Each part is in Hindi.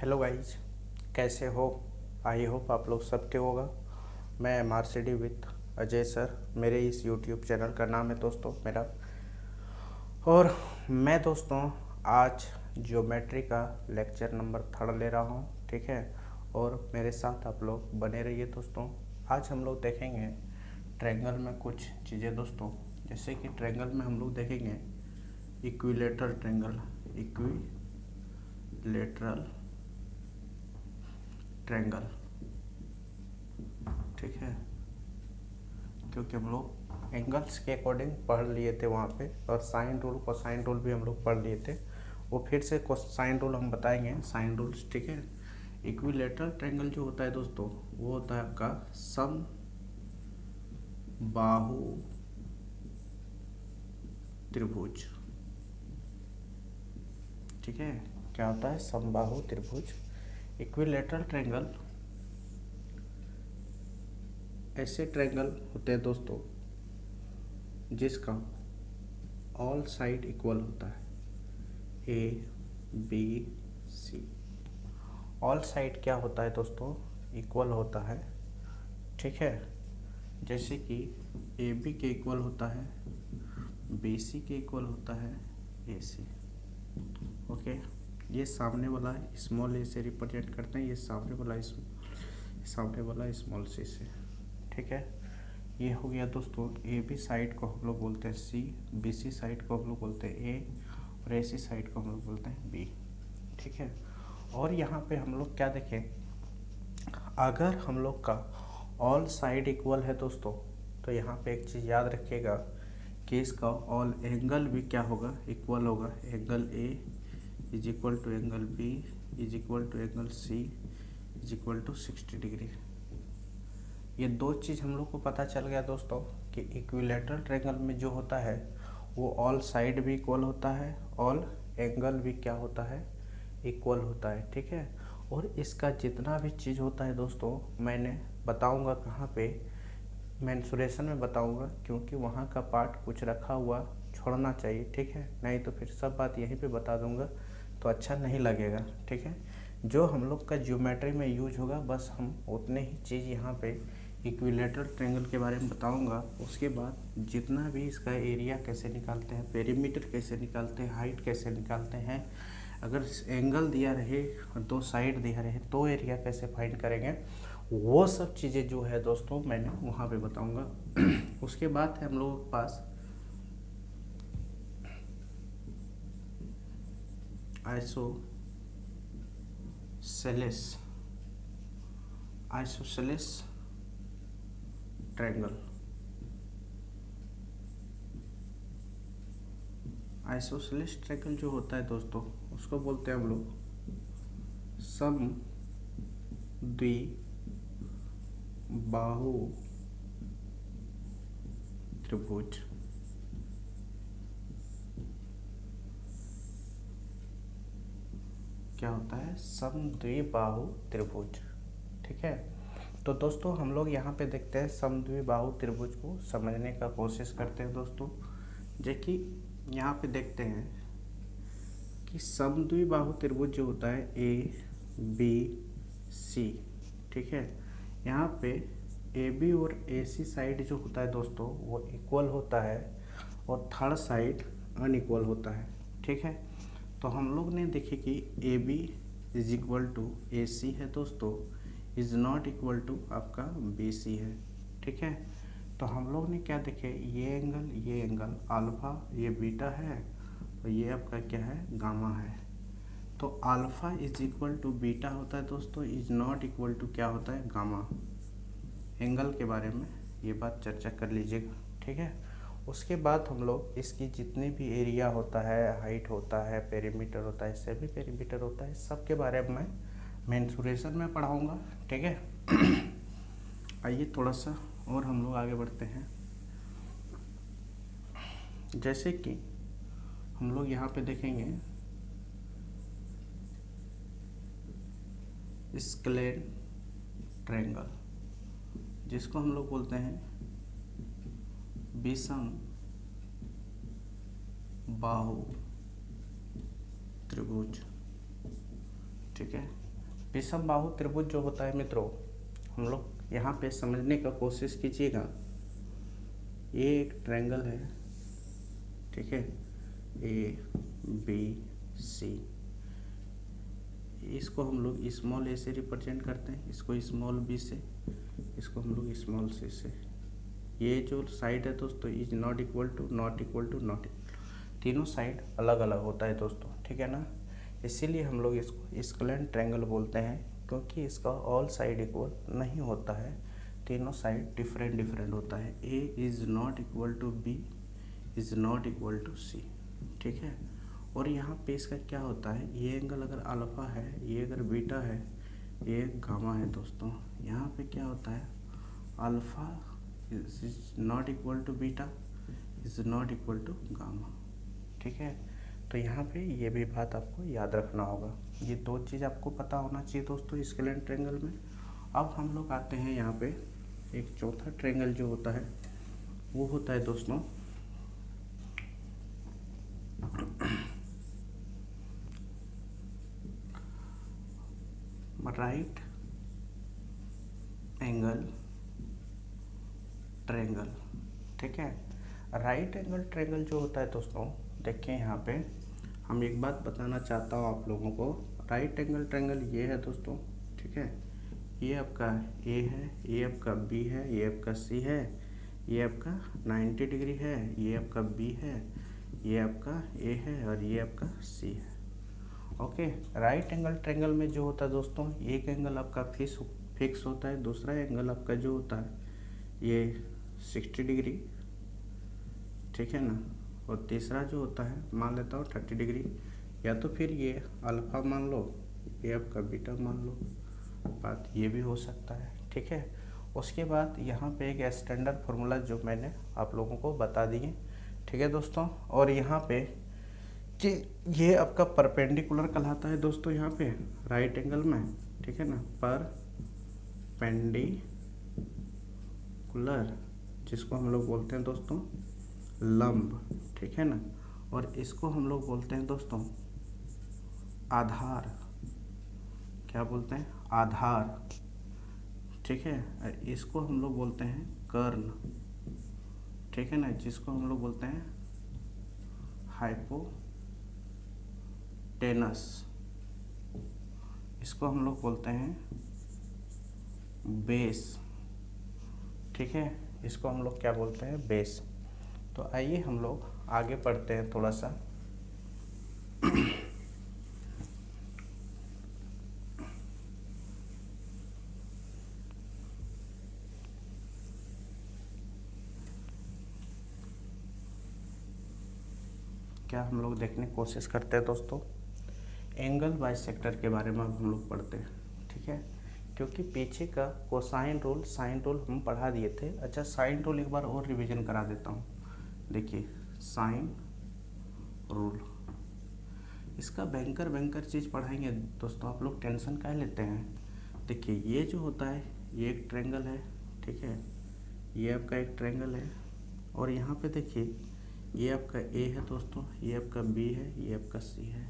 हेलो गाइज, कैसे हो? आई होप आप लोग सबके होगा। मैं MRCD विथ अजय सर, मेरे इस यूट्यूब चैनल का नाम है दोस्तों मेरा। और मैं दोस्तों आज ज्योमेट्री का लेक्चर नंबर 3 ले रहा हूँ, ठीक है। और मेरे साथ आप लोग बने रहिए दोस्तों। आज हम लोग देखेंगे ट्रायंगल में कुछ चीज़ें दोस्तों, जैसे कि ट्रायंगल में हम लोग देखेंगे इक्विलेटरल ट्रायंगल, इक्विलेटरल ट्रायंगल, ठीक है। क्योंकि हम लोग एंगल्स के अकॉर्डिंग पढ़ लिए थे वहाँ पे, और साइन रूल कोसाइन रूल भी हम लोग पढ़ लिए थे। वो फिर से कोसाइन रूल हम बताएंगे, साइन रूल्स, ठीक है। इक्विलेटरल ट्रायंगल जो होता है दोस्तों, वो होता है आपका सम बाहु त्रिभुज, ठीक है। क्या होता है? समबाहु त्रिभुज। इक्विलेटरल ट्रायंगल ऐसे ट्रायंगल होते हैं दोस्तों जिसका ऑल साइड इक्वल होता है, A B C. All side क्या होता है दोस्तों? इक्वल होता है, ठीक है। जैसे कि ए बी के इक्वल होता है, बी सी के इक्वल होता है ए सी, ओके। ये सामने वाला स्मॉल ए से रिप्रेजेंट करते हैं, ये सामने वाला स्मॉल सी से, ठीक है। ये हो गया दोस्तों, ए बी साइड को हम लोग बोलते हैं सी, बी सी साइड को हम लोग बोलते हैं ए, और ए सी साइड को हम लोग बोलते हैं बी, ठीक है। और यहाँ पे हम लोग क्या देखें, अगर हम लोग का ऑल साइड इक्वल है दोस्तों, तो यहाँ पे एक चीज़ याद रखिएगा कि इसका ऑल एंगल भी क्या होगा? इक्वल होगा। Angle A is equal to angle B is equal to angle C is equal to 60 degree. ये दो चीज़ हम लोग को पता चल गया दोस्तों कि इक्विलेटरल ट्रायंगल में जो होता है वो ऑल साइड भी इक्वल होता है, ऑल एंगल भी क्या होता है? इक्वल होता है, ठीक है। और इसका जितना भी चीज़ होता है दोस्तों, मैंने बताऊंगा कहाँ पे, मेंसुरेशन में बताऊंगा, क्योंकि वहाँ का पार्ट कुछ रखा हुआ छोड़ना चाहिए, ठीक है। नहीं तो फिर सब बात यहीं पे बता दूंगा तो अच्छा नहीं लगेगा, ठीक है। जो हम लोग का ज्योमेट्री में यूज होगा बस हम उतने ही चीज़ यहाँ पे इक्विलेटरल ट्रायंगल के बारे में बताऊंगा। उसके बाद जितना भी इसका एरिया कैसे निकालते हैं, पेरीमीटर कैसे निकालते हैं, हाइट कैसे निकालते हैं, अगर एंगल दिया रहे और दो साइड दिया रहे तो एरिया कैसे फाइंड करेंगे, वो सब चीज़ें जो है दोस्तों मैंने वहाँ पे बताऊंगा। उसके बाद है हम लोगों के पास आइसोसेलेस ट्रायंगल। आइसोसेलेस ट्रायंगल जो होता है दोस्तों, उसको बोलते हैं हम लोग समद्विबाहु त्रिभुज। क्या होता है? समद्विबाहु त्रिभुज, ठीक है। तो दोस्तों हम लोग यहाँ पे देखते हैं समद्विबाहु त्रिभुज को समझने का कोशिश करते हैं दोस्तों। जैसे यहाँ पे देखते हैं कि समद्विबाहु त्रिभुज जो होता है ए बी सी, ठीक है। यहाँ पे ए बी और ए सी साइड जो होता है दोस्तों वो इक्वल होता है, और थर्ड साइड अनइक्वल होता है, ठीक है। तो हम लोग ने देखे कि A B is equal to A C है दोस्तों, इज नॉट इक्वल टू आपका बी सी है, ठीक है। तो हम लोग ने क्या देखे, ये एंगल अल्फा, ये बीटा है, और ये आपका क्या है? गामा है। तो alpha is equal to beta होता है दोस्तों, इज नॉट इक्वल टू क्या होता है? गामा। एंगल के बारे में ये बात चर्चा कर लीजिएगा, ठीक है। उसके बाद हम लोग इसकी जितने भी एरिया होता है, हाइट होता है, पेरीमीटर होता है, सभी पेरीमीटर होता है, सब के बारे में मैं मेंसुरेशन में पढ़ाऊँगा, ठीक है। आइए थोड़ा सा और हम लोग आगे बढ़ते हैं। जैसे कि हम लोग यहाँ पे देखेंगे स्क्लेन ट्रायंगल, जिसको हम लोग बोलते हैं विषम बाहु त्रिभुज, ठीक है। विषम बाहु त्रिभुज जो होता है मित्रों, हम लोग यहाँ पे समझने का कोशिश कीजिएगा। ये एक ट्रायंगल है, ठीक है, ABC। इसको हम लोग स्मॉल ए से रिप्रेजेंट करते हैं, इसको स्मॉल बी से, इसको हम लोग स्मॉल सी से। ये जो साइड है दोस्तों is not equal to, not equal to, not equal, तीनों साइड अलग अलग होता है दोस्तों, ठीक है ना। इसीलिए हम लोग इसको स्क्लेंट ट्रायंगल बोलते हैं, क्योंकि इसका ऑल साइड इक्वल नहीं होता है, तीनों साइड डिफरेंट डिफरेंट होता है। A is not equal to B, is not equal to C, ठीक है। और यहाँ पे इसका क्या होता है, ये एंगल अगर अल्फ़ा है, ये अगर बीटा है, ये गामा है दोस्तों। यहाँ पे क्या होता है, alpha is not equal to beta, is not equal to gamma, ठीक है। तो यहाँ पे ये भी बात आपको याद रखना होगा। ये दो चीज़ आपको पता होना चाहिए दोस्तों स्क्लेंट ट्रायंगल में। अब हम लोग आते हैं यहाँ पे एक चौथा ट्रायंगल जो होता है, वो होता है दोस्तों राइट एंगल ट्रायंगल, ठीक है। राइट एंगल ट्रायंगल जो होता है दोस्तों, देखिए यहाँ पे हम एक बात बताना चाहता हूँ आप लोगों को। राइट एंगल ट्रायंगल ये है दोस्तों, ठीक है। ये आपका ए है, ये आपका बी है, ये आपका सी है, ये आपका 90 डिग्री है, ये आपका बी है, ये आपका ए है और ये आपका सी है। ओके, राइट एंगल ट्रायंगल में जो होता है दोस्तों, एक एंगल आपका फिक्स होता है, दूसरा एंगल आपका जो होता है ये 60 डिग्री, ठीक है ना, और तीसरा जो होता है मान लेता हूँ 30 डिग्री, या तो फिर ये अल्फ़ा मान लो, ये आपका बीटा मान लो, बात ये भी हो सकता है, ठीक है। उसके बाद यहाँ पे एक स्टैंडर्ड फार्मूला जो मैंने आप लोगों को बता दिए, ठीक है दोस्तों। और यहाँ पे कि ये आपका परपेंडिकुलर कहलाता है दोस्तों, यहाँ पे राइट एंगल में, ठीक है ना, परपेंडिकुलर, जिसको हम लोग बोलते हैं दोस्तों लंब, ठीक है ना। और इसको हम लोग बोलते हैं दोस्तों आधार, क्या बोलते हैं, आधार, ठीक है। इसको हम लोग बोलते हैं कर्ण, ठीक है ना, जिसको हम लोग बोलते हैं हाइपोटेनस, इसको हम लोग बोलते हैं बेस, ठीक है, इसको हम लोग क्या बोलते हैं, बेस। तो आइए हम लोग आगे पढ़ते हैं थोड़ा सा। क्या हम लोग देखने की कोशिश करते हैं दोस्तों, एंगल बाइसेक्टर के बारे में हम लोग पढ़ते हैं, ठीक है। क्योंकि पीछे का कोसाइन रूल, साइन रूल हम पढ़ा दिए थे। अच्छा, साइन रूल एक बार और रिवीजन करा देता हूँ। देखिए साइन रूल, इसका बैंकर चीज़ पढ़ाएंगे दोस्तों, आप लोग टेंशन काहे लेते हैं। देखिए ये जो होता है ये एक ट्रायंगल है, ठीक है, ये आपका एक ट्रायंगल है। और यहाँ पे देखिए ये आपका ए है दोस्तों, ये आपका बी है, ये आपका सी है।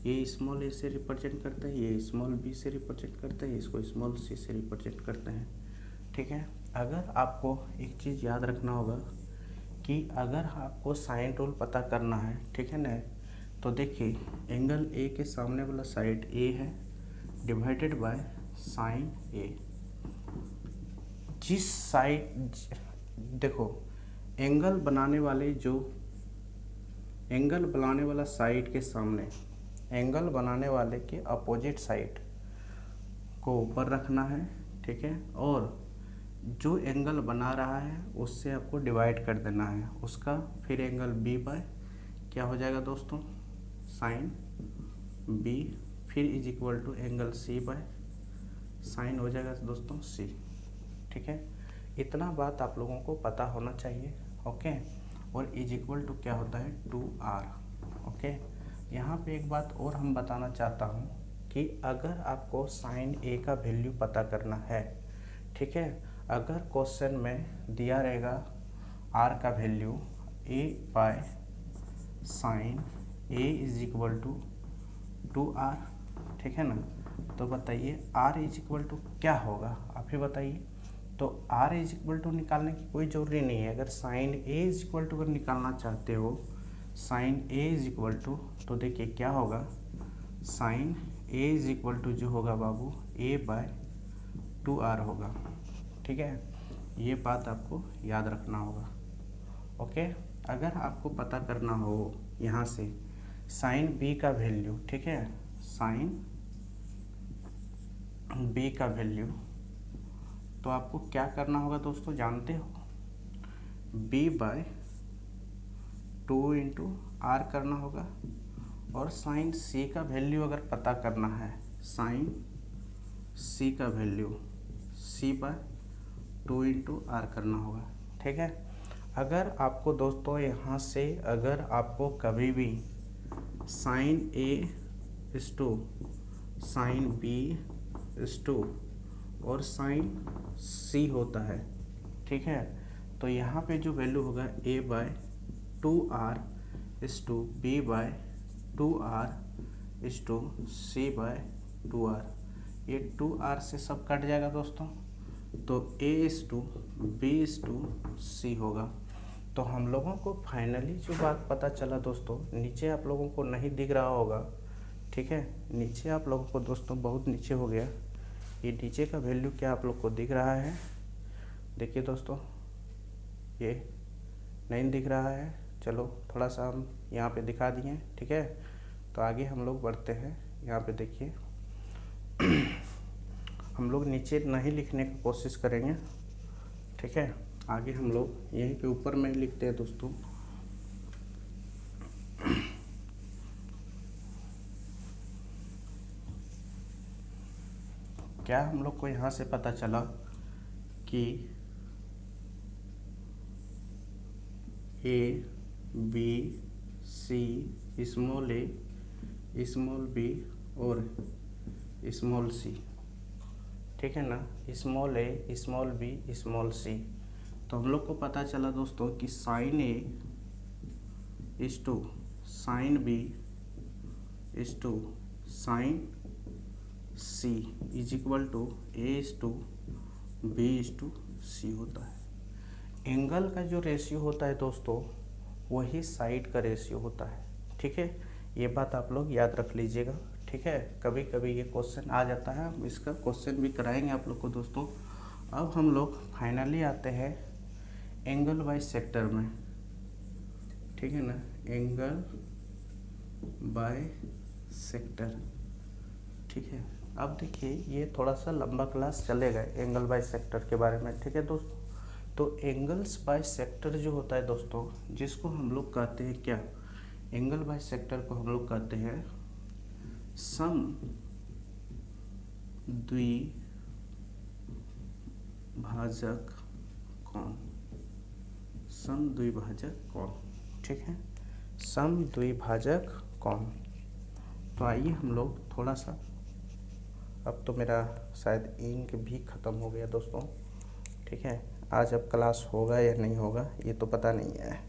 ये स्मॉल ए से रिप्रेजेंट करता है, ये स्मॉल बी से रिप्रेजेंट करता है, इसको स्मॉल सी से रिप्रेजेंट करते हैं, ठीक है। अगर आपको एक चीज़ याद रखना होगा कि अगर आपको साइन रूल पता करना है, ठीक है ना, तो देखिए एंगल ए के सामने वाला साइड ए है डिवाइडेड बाय साइन ए। जिस साइड, देखो एंगल बनाने वाला साइड के सामने एंगल बनाने वाले के अपोजिट साइड को ऊपर रखना है, ठीक है। और जो एंगल बना रहा है उससे आपको डिवाइड कर देना है उसका, फिर एंगल बी बाय क्या हो जाएगा दोस्तों, साइन बी, फिर is equal to angle C by sine हो जाएगा दोस्तों सी, ठीक है। इतना बात आप लोगों को पता होना चाहिए, ओके। और इज इक्वल टू क्या होता है 2r, ओके। यहाँ पे एक बात और हम बताना चाहता हूँ कि अगर आपको साइन ए का वैल्यू पता करना है, ठीक है, अगर क्वेश्चन में दिया रहेगा r का value a by sine A is equal to 2r, ठीक है ना, तो बताइए r इज इक्वल टू क्या होगा, आप ही बताइए। तो r इज इक्वल टू निकालने की कोई ज़रूरी नहीं है। अगर sine a is equal to अगर निकालना चाहते हो, sine a is equal to, तो देखिए क्या होगा, sine a is equal to जो होगा बाबू a/2r होगा। ठीक है, ये बात आपको याद रखना होगा। ओके, अगर आपको पता करना हो यहाँ से साइन b का वैल्यू, ठीक है, साइन b का वैल्यू, तो आपको क्या करना होगा दोस्तों, जानते हो, b/2 इंटू आर करना होगा। और साइन c का वैल्यू अगर पता करना है, साइन c का वैल्यू c/2 इंटू आर करना होगा। ठीक है, अगर आपको दोस्तों यहाँ से अगर आपको कभी भी sign a is to sine b is to और साइन c होता है, ठीक है, तो यहाँ पे जो वैल्यू होगा a/2r इस टू b/2r इस टू c/2r, ये 2r से सब कट जाएगा दोस्तों, तो a is to b is to c होगा। तो हम लोगों को फाइनली जो बात पता चला दोस्तों, नीचे आप लोगों को नहीं दिख रहा होगा, ठीक है, नीचे आप लोगों को दोस्तों बहुत नीचे हो गया, ये नीचे का वैल्यू क्या आप लोग को दिख रहा है, देखिए दोस्तों, ये नहीं दिख रहा है। चलो थोड़ा सा हम यहाँ पे दिखा दिए, ठीक है, तो आगे हम लोग बढ़ते हैं। यहाँ पे देखिए हम लोग नीचे नहीं लिखने की कोशिश करेंगे, ठीक है, आगे हम लोग यहीं पे ऊपर में लिखते हैं दोस्तों। क्या हम लोग को यहाँ से पता चला कि a b c small a small b और स्मॉल c, ठीक है ना, small a small b small c। तो हम लोग को पता चला दोस्तों कि sine a is to sine b is to sine c is equal to a is to b is to c होता है। एंगल का जो रेशियो होता है दोस्तों, वही साइड का रेशियो होता है, ठीक है, ये बात आप लोग याद रख लीजिएगा। ठीक है, कभी कभी ये क्वेश्चन आ जाता है, हम इसका क्वेश्चन भी कराएंगे आप लोग को दोस्तों। अब हम लोग फाइनली आते हैं एंगल बाय सेक्टर में, ठीक है ना, एंगल बाय सेक्टर। ठीक है, अब देखिए ये थोड़ा सा लंबा क्लास चलेगा एंगल बाय सेक्टर के बारे में, ठीक है दोस्तों। तो एंगल्स बाय सेक्टर जो होता है दोस्तों, जिसको हम लोग कहते हैं क्या, एंगल बाय सेक्टर को हम लोग कहते हैं सम द्विभाजक कोण, सम द्विभाजक कोण, ठीक है, सम द्विभाजक कोण। तो आइए हम लोग थोड़ा सा, अब तो मेरा शायद इंक भी ख़त्म हो गया दोस्तों, ठीक है, आज अब क्लास होगा या नहीं होगा ये तो पता नहीं है।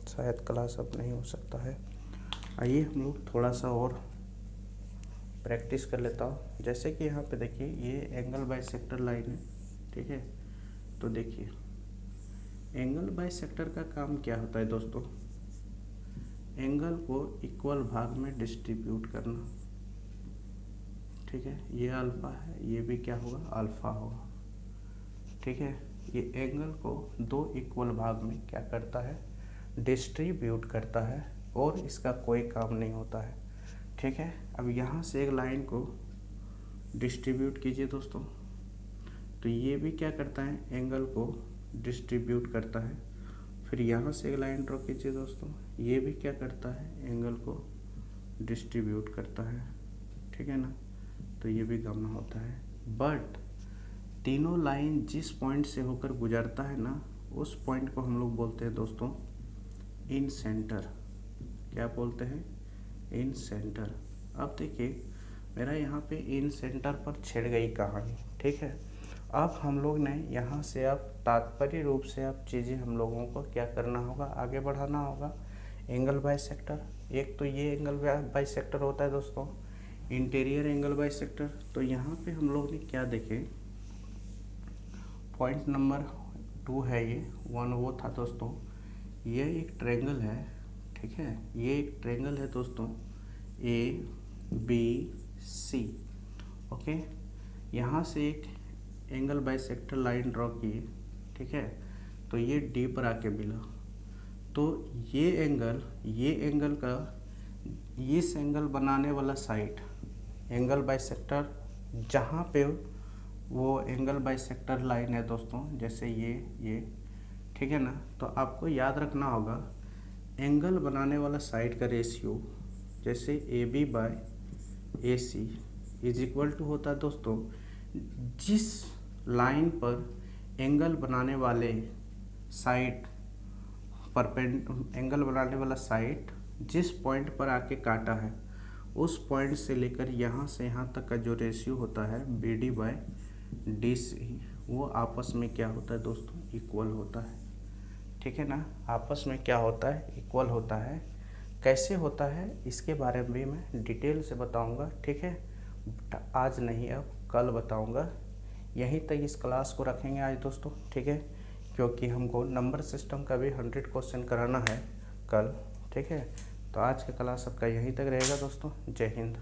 शायद क्लास अब नहीं हो सकता है। आइए हम लोग थोड़ा सा और प्रैक्टिस कर लेता हूँ। जैसे कि यहाँ पे देखिए ये एंगल बाय सेक्टर लाइन है, ठीक है, तो देखिए एंगल बाय सेक्टर का काम क्या होता है दोस्तों, एंगल को इक्वल भाग में डिस्ट्रीब्यूट करना, ठीक है, ये अल्फा है, ये भी क्या होगा, अल्फा होगा, ठीक है, ये एंगल को दो इक्वल भाग में क्या करता है, डिस्ट्रीब्यूट करता है, और इसका कोई काम नहीं होता है, ठीक है। अब यहाँ से एक लाइन को डिस्ट्रीब्यूट कीजिए दोस्तों, तो ये भी क्या करता है, एंगल को डिस्ट्रीब्यूट करता है। फिर यहाँ से एक लाइन ड्रॉ कीजिए दोस्तों, ये भी क्या करता है, एंगल को डिस्ट्रीब्यूट करता है, ठीक है ना, तो ये भी गमा होता है। बट तीनों लाइन जिस पॉइंट से होकर गुजरता है ना, उस पॉइंट को हम लोग बोलते हैं दोस्तों इन सेंटर। क्या बोलते हैं, इन सेंटर। अब देखिए मेरा यहाँ पे इन सेंटर पर छिड़ गई कहानी, ठीक है। अब हम लोग ने यहाँ से अब तात्पर्य रूप से अब चीज़ें हम लोगों को क्या करना होगा, आगे बढ़ाना होगा। एंगल बाइसेक्टर, एक तो ये एंगल बाइसेक्टर होता है दोस्तों, इंटीरियर एंगल बाइसेक्टर। तो यहाँ पे हम लोग ने क्या देखे, पॉइंट नंबर 2 है ये, 1 वो था दोस्तों। ये एक ट्रायंगल है, ठीक है, ये एक ट्रायंगल है दोस्तों, ABC, ओके। यहाँ से एक एंगल बाइसेक्टर लाइन ड्रॉ किए, ठीक है। तो ये डी पर आके मिला, तो ये एंगल का इस एंगल बनाने वाला साइड, एंगल बाइसेक्टर जहाँ पे वो एंगल बाइसेक्टर लाइन है दोस्तों, जैसे ये, ठीक है ना। तो आपको याद रखना होगा एंगल बनाने वाला साइड का रेशियो, जैसे AB by AC is equal to होता है दोस्तों, जिस लाइन पर एंगल बनाने वाले साइड एंगल बनाने वाला साइड जिस पॉइंट पर आके काटा है, उस पॉइंट से लेकर यहाँ से यहाँ तक का जो रेशियो होता है BD बाय DC, वो आपस में क्या होता है दोस्तों, इक्वल होता है, ठीक है ना। आपस में क्या होता है, इक्वल होता है। कैसे होता है इसके बारे में भी मैं डिटेल से बताऊंगा, ठीक है। आज नहीं, अब कल बताऊंगा। यहीं तक इस क्लास को रखेंगे आज दोस्तों, ठीक है, क्योंकि हमको नंबर सिस्टम का भी 100 क्वेश्चन कराना है कल, ठीक है। तो आज का क्लास आपका यहीं तक रहेगा दोस्तों। जय हिंद।